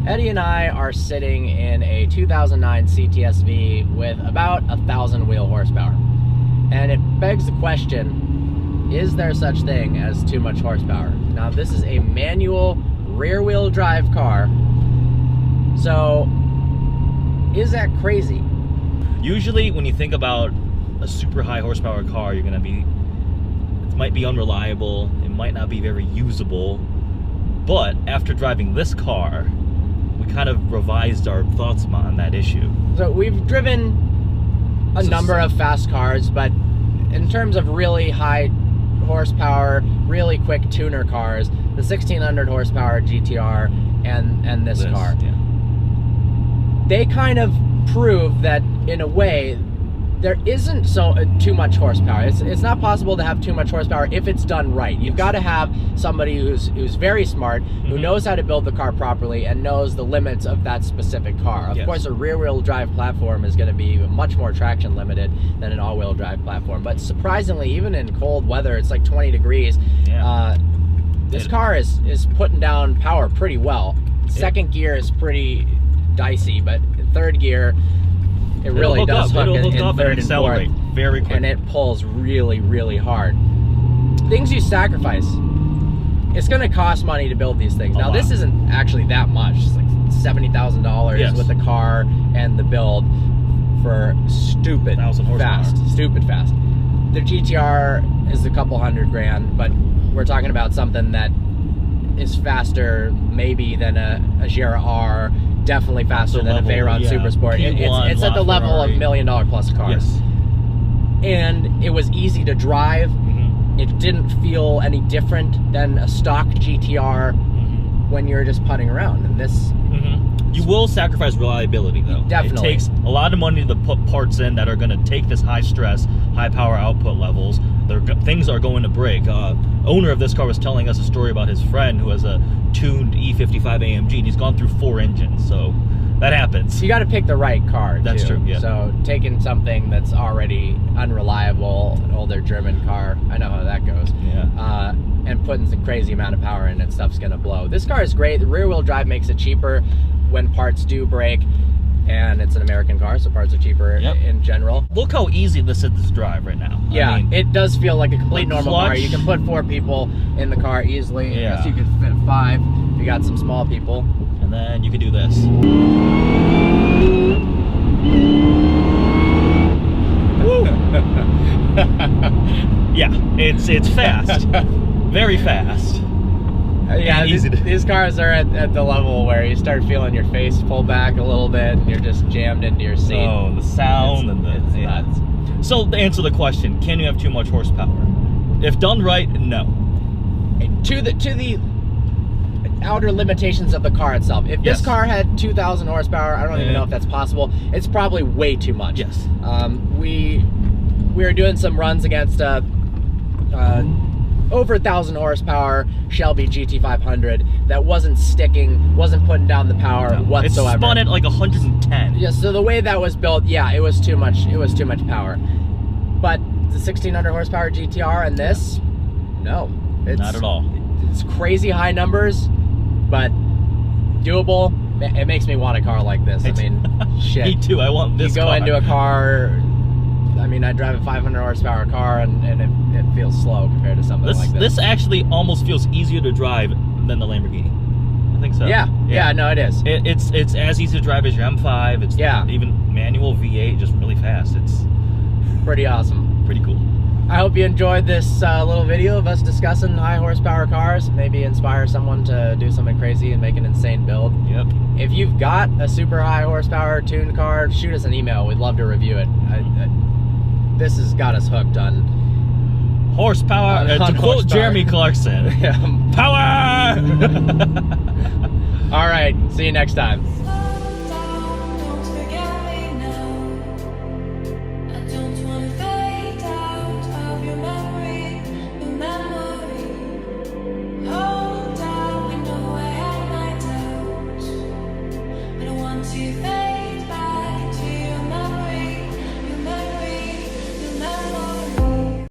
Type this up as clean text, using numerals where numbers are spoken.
Eddie and I are sitting in a 2009 CTSV with about 1,000 wheel horsepower. And it begs the question, is there such thing as too much horsepower? Now, this is a manual rear-wheel drive car. So, is that crazy? Usually, when you think about a super high horsepower car, you're gonna be, it might be unreliable, it might not be very usable. But after driving this car, we kind of revised our thoughts on that issue. So we've driven a number of fast cars, but in terms of really high horsepower, really quick tuner cars, the 1600 horsepower GTR and this car, yeah. They kind of prove that in a way there isn't too much horsepower. It's not possible to have too much horsepower if it's done right. You've got to have somebody who's very smart, who knows how to build the car properly and knows the limits of that specific car. Of course, a rear-wheel drive platform is going to be much more traction limited than an all-wheel drive platform. But surprisingly, even in cold weather, it's like 20 degrees. This car is putting down power pretty well. Second gear is pretty dicey, but third gear, it really does hook in third and fourth, very quick, and it pulls really, really hard. Things you sacrifice. It's going to cost money to build these things. Now, this isn't actually that much. It's like $70,000 with the car and the build for stupid fast. The GTR is a couple $100,000, but we're talking about something that is faster maybe than a Gira R. Definitely faster than a Veyron Super Sport. It's at the level of $1 million plus cars. Yes. And it was easy to drive. It didn't feel any different than a stock GTR when you're just putting around. And this... You will sacrifice reliability, though. Definitely. It takes a lot of money to put parts in that are going to take this high stress, high power output levels. Things are going to break. Owner of this car was telling us a story about his friend who has a tuned E55 AMG, and he's gone through 4 engines, so that happens. You got to pick the right car, That's true, yeah. So taking something that's already unreliable, an older German car, I know how that goes, and putting some crazy amount of power in it, stuff's going to blow. This car is great. The rear-wheel drive makes it cheaper when parts do break, and it's an American car, so parts are cheaper in general. Look how easy this is to drive right now. Yeah, I mean, it does feel like a complete normal car. You can put 4 people in the car easily. I guess you could fit 5 if you got some small people. And then you can do this. Woo! Yeah, it's fast. Very fast. Yeah, these cars are at the level where you start feeling your face pull back a little bit and you're just jammed into your seat. Oh, the sound it's nuts. So to answer the question, can you have too much horsepower? If done right, no. To the outer limitations of the car itself. If this car had 2,000 horsepower, I don't even know if that's possible. It's probably way too much. Yes. We were doing some runs against over 1,000 horsepower Shelby GT500 that wasn't sticking, wasn't putting down the power whatsoever. It spun at like 110. Yeah, so the way that was built, it was too much. It was too much power. But the 1,600 horsepower GTR and this, no, it's not at all. It's crazy high numbers, but doable. It makes me want a car like this. I mean, shit. Me too. I want this. You go into a car. I mean, I drive a 500 horsepower car, and it feels slow compared to something like this. This actually almost feels easier to drive than the Lamborghini. I think so. Yeah, no, it is. It's as easy to drive as your M5. It's even manual V8, just really fast. It's pretty awesome. Pretty cool. I hope you enjoyed this little video of us discussing high horsepower cars. Maybe inspire someone to do something crazy and make an insane build. Yep. If you've got a super high horsepower tuned car, shoot us an email. We'd love to review it. This has got us hooked on horsepower. To quote Jeremy Clarkson, power! All right, see you next time.